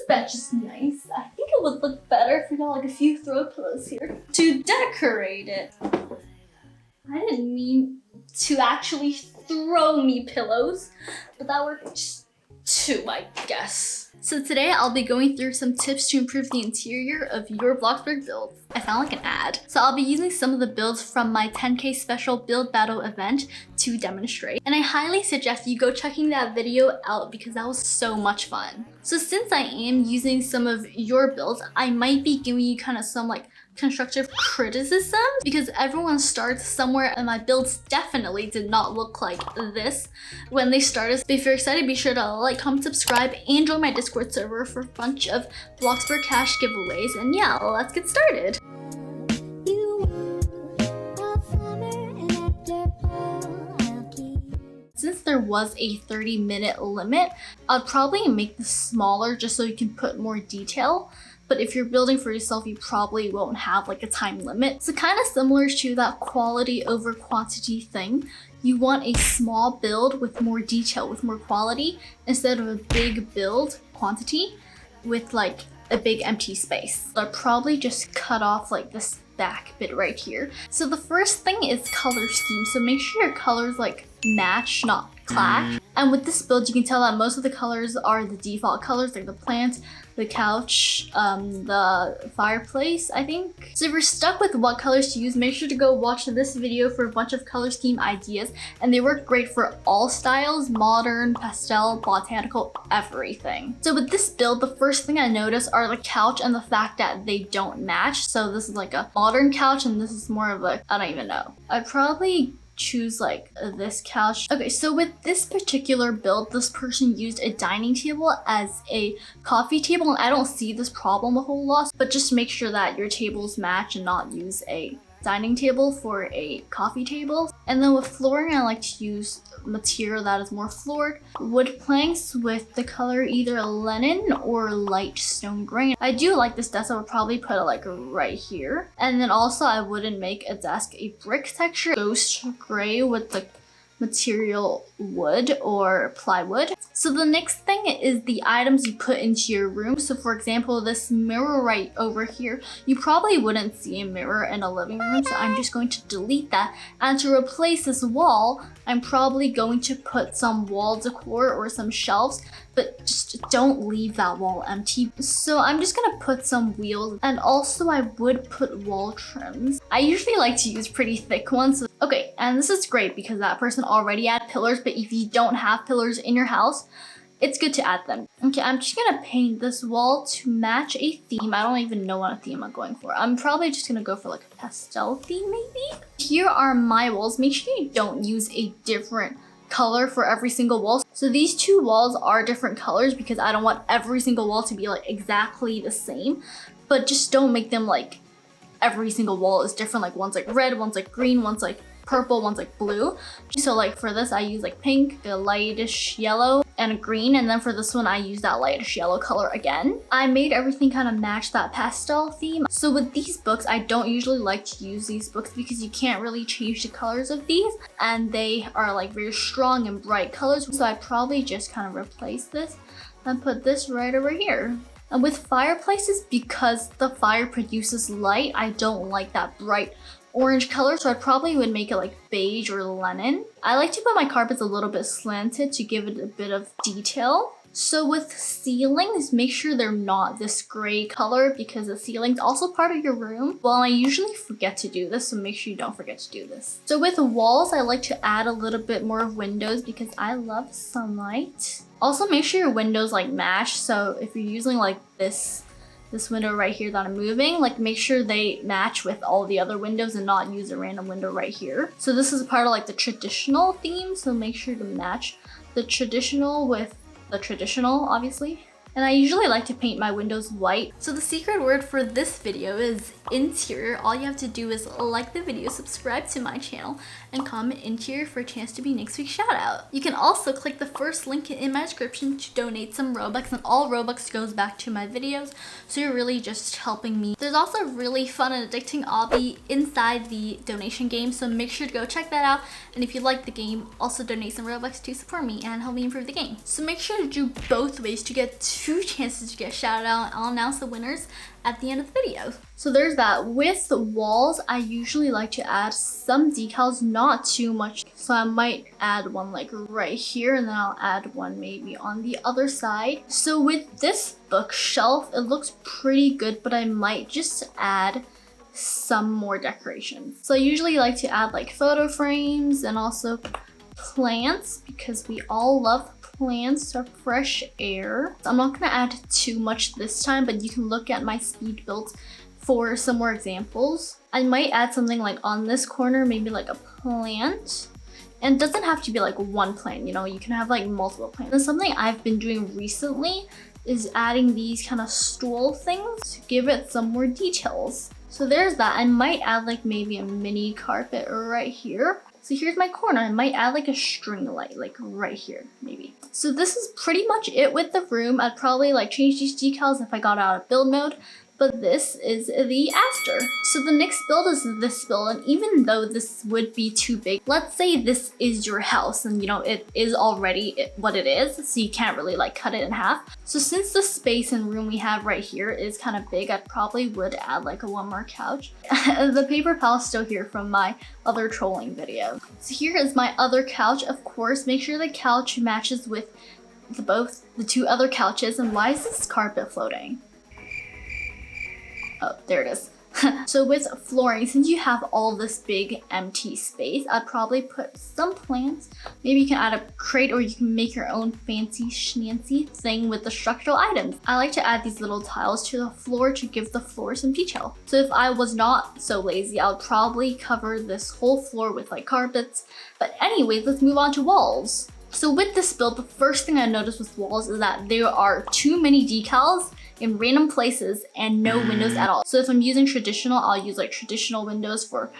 bench is nice. I think it would look better if we got like a few throw pillows here to decorate it. I didn't mean to actually throw me pillows, but that worked too, I guess. So today I'll be going through some tips to improve the interior of your Bloxburg build. I sound like an ad. So I'll be using some of the builds from my 10K special build battle event to demonstrate. And I highly suggest you go checking that video out because that was so much fun. So since I am using some of your builds, I might be giving you kind of some like constructive criticism because everyone starts somewhere and my builds definitely did not look like this when they started. So if you're excited, be sure to like, comment, subscribe, and join my Discord server for a bunch of Bloxburg cash giveaways. And yeah, let's get started. Since there was a 30-minute limit, I'd probably make this smaller just so you can put more detail. But if you're building for yourself, you probably won't have like a time limit. So kind of similar to that quality over quantity thing. You want a small build with more detail, with more quality, instead of a big build quantity with like a big empty space. So I'd probably just cut off like this back bit right here. So the first thing is color scheme. So make sure your colors like match, not clash. And with this build, you can tell that most of the colors are the default colors, like the plant, the couch, the fireplace, I think. So if you're stuck with what colors to use, make sure to go watch this video for a bunch of color scheme ideas. And they work great for all styles, modern, pastel, botanical, everything. So with this build, the first thing I noticed are the couch and the fact that they don't match. So this is like a modern couch and this is more of a, I don't even know. I'd probably choose like this couch. Okay, so with this particular build, this person used a dining table as a coffee table, and I don't see this problem a whole lot, but just make sure that your tables match and not use a dining table for a coffee table. And then with flooring, I like to use material that is more floored. Wood planks with the color either linen or light stone grain. I do like this desk. I would probably put it like right here. And then also I wouldn't make a desk a brick texture. Ghost gray with the material wood or plywood. So the next thing is the items you put into your room. So for example, this mirror right over here, you probably wouldn't see a mirror in a living room, so I'm just going to delete that. And to replace this wall, I'm probably going to put some wall decor or some shelves, but just don't leave that wall empty. So I'm just gonna put some wheels, and also I would put wall trims. I usually like to use pretty thick ones. Okay, and this is great because that person already had pillars, but if you don't have pillars in your house, it's good to add them. Okay, I'm just gonna paint this wall to match a theme. I don't even know what theme I'm going for. I'm probably just gonna go for like a pastel theme maybe. Here are my walls. Make sure you don't use a different color for every single wall. So these two walls are different colors because I don't want every single wall to be like exactly the same, but just don't make them like every single wall is different. Like one's like red, one's like green, one's like purple, one's like blue. So like for this I use like pink, a lightish yellow, and a green, and then for this one I use that lightish yellow color again. I made everything kind of match that pastel theme. So with these books, I don't usually like to use these books because you can't really change the colors of these, and they are like very strong and bright colors. So I probably just kind of replace this and put this right over here. And with fireplaces, because the fire produces light, I don't like that bright orange color, so I probably would make it like beige or linen. I like to put my carpets a little bit slanted to give it a bit of detail. So with ceilings, make sure they're not this gray color because the ceiling's also part of your room. Well, I usually forget to do this, so make sure you don't forget to do this. So with walls, I like to add a little bit more windows because I love sunlight. Also, make sure your windows like match. So if you're using like this window right here that I'm moving, like make sure they match with all the other windows and not use a random window right here. So this is a part of like the traditional theme, so make sure to match the traditional with the traditional, obviously. And I usually like to paint my windows white. So the secret word for this video is interior. All you have to do is like the video, subscribe to my channel, and comment interior for a chance to be next week's shout out. You can also click the first link in my description to donate some Robux, and all Robux goes back to my videos. So you're really just helping me. There's also a really fun and addicting obby inside the donation game, so make sure to go check that out. And if you like the game, also donate some Robux to support me and help me improve the game. So make sure to do both ways to get 2 chances to get shouted out. I'll announce the winners at the end of the video. So there's that. With the walls, I usually like to add some decals, not too much. So I might add one like right here, and then I'll add one maybe on the other side. So with this bookshelf, it looks pretty good, but I might just add some more decorations. So I usually like to add like photo frames and also plants, because we all love plants or fresh air. I'm not gonna add too much this time, but you can look at my speed builds for some more examples. I might add something like on this corner, maybe like a plant. And it doesn't have to be like one plant, you know, you can have like multiple plants. And something I've been doing recently is adding these kind of stool things to give it some more details. So there's that. I might add like maybe a mini carpet right here. So here's my corner. I might add like a string light like right here maybe. So this is pretty much it with the room. I'd probably like change these decals if I got out of build mode, but this is the after. So the next build is this build, and even though this would be too big, let's say this is your house and you know it is already what it is, so you can't really like cut it in half. So since the space and room we have right here is kind of big, I probably would add like one more couch. The paper pal is still here from my other trolling video. So here is my other couch. Of course, make sure the couch matches with the 2 other couches. And why is this carpet floating? Oh, there it is. So with flooring, since you have all this big empty space, I'd probably put some plants. Maybe you can add a crate, or you can make your own fancy schmancy thing with the structural items. I like to add these little tiles to the floor to give the floor some detail. So if I was not so lazy, I would probably cover this whole floor with like carpets. But anyways, let's move on to walls. So with this build, the first thing I noticed with walls is that there are too many decals in random places and no windows at all. So if I'm using traditional, I'll use like traditional windows for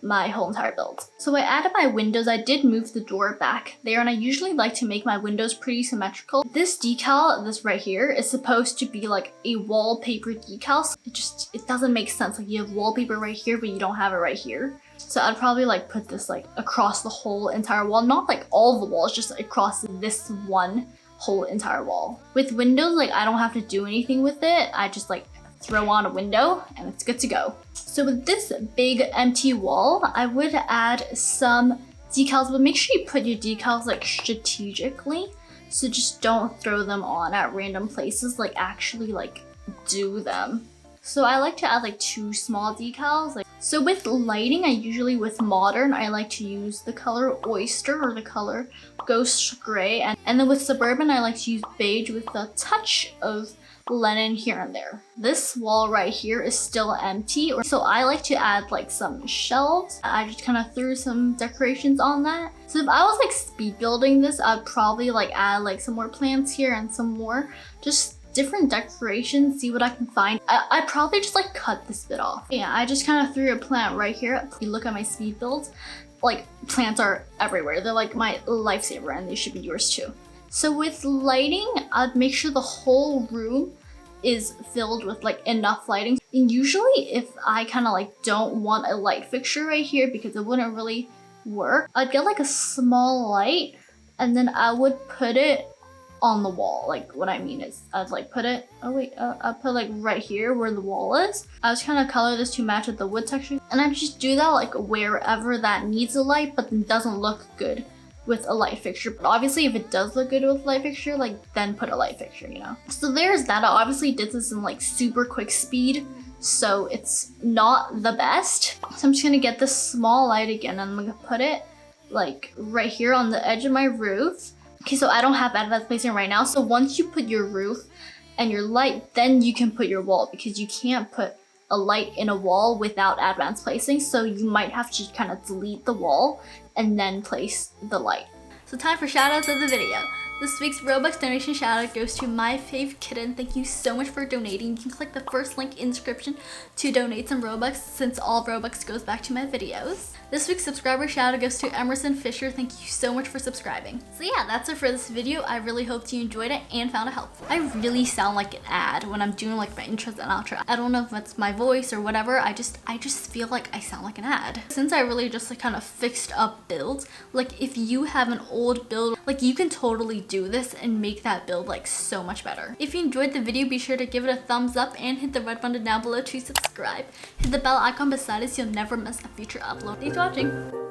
my whole entire build. So I added my windows. I did move the door back there, and I usually like to make my windows pretty symmetrical. This decal, this right here, is supposed to be like a wallpaper decal. So it doesn't make sense. Like you have wallpaper right here, but you don't have it right here. So I'd probably like put this like across the whole entire wall, not like all the walls, just across this one whole entire wall. With windows, like I don't have to do anything with it. I just like throw on a window and it's good to go. So with this big empty wall, I would add some decals, but make sure you put your decals like strategically. So just don't throw them on at random places, like actually like do them. So I like to add like 2 small decals. So with lighting, I usually with modern, I like to use the color oyster or the color ghost gray. And then with suburban, I like to use beige with a touch of linen here and there. This wall right here is still empty, so I like to add like some shelves. I just kind of threw some decorations on that. So if I was like speed building this, I'd probably like add like some more plants here and some more just different decorations, see what I can find. I probably just like cut this bit off. Yeah, I just kind of threw a plant right here. If you look at my speed builds, like plants are everywhere. They're like my lifesaver, and they should be yours too. So with lighting, I'd make sure the whole room is filled with like enough lighting. And usually if I kind of like don't want a light fixture right here because it wouldn't really work, I'd get like a small light and then I would put it on the wall. Like what I mean is I'd like put it, I'll put like right here where the wall is. I was kind of color this to match with the wood texture, and I just do that like wherever that needs a light but then doesn't look good with a light fixture. But obviously if it does look good with a light fixture, like then put a light fixture, you know. So there's that. I obviously did this in like super quick speed, so it's not the best. So I'm just gonna get this small light again and I'm gonna put it like right here on the edge of my roof. Okay, so I don't have advanced placement right now. So once you put your roof and your light, then you can put your wall, because you can't put a light in a wall without advanced placing. So you might have to kind of delete the wall and then place the light. So time for shoutouts of the video. This week's Robux donation shoutout goes to my fave kitten. Thank you so much for donating. You can click the first link in the description to donate some Robux, since all Robux goes back to my videos. This week's subscriber shoutout goes to Emerson Fisher. Thank you so much for subscribing. So yeah, that's it for this video. I really hope you enjoyed it and found it helpful. I really sound like an ad when I'm doing like my intros and outro. I don't know if that's my voice or whatever. I just feel like I sound like an ad. Since I really just like kind of fixed up builds, like if you have an old build, like you can totally do this and make that build like so much better. If you enjoyed the video, be sure to give it a thumbs up and hit the red button down below to subscribe. Hit the bell icon beside it so you'll never miss a future upload. Thanks for watching.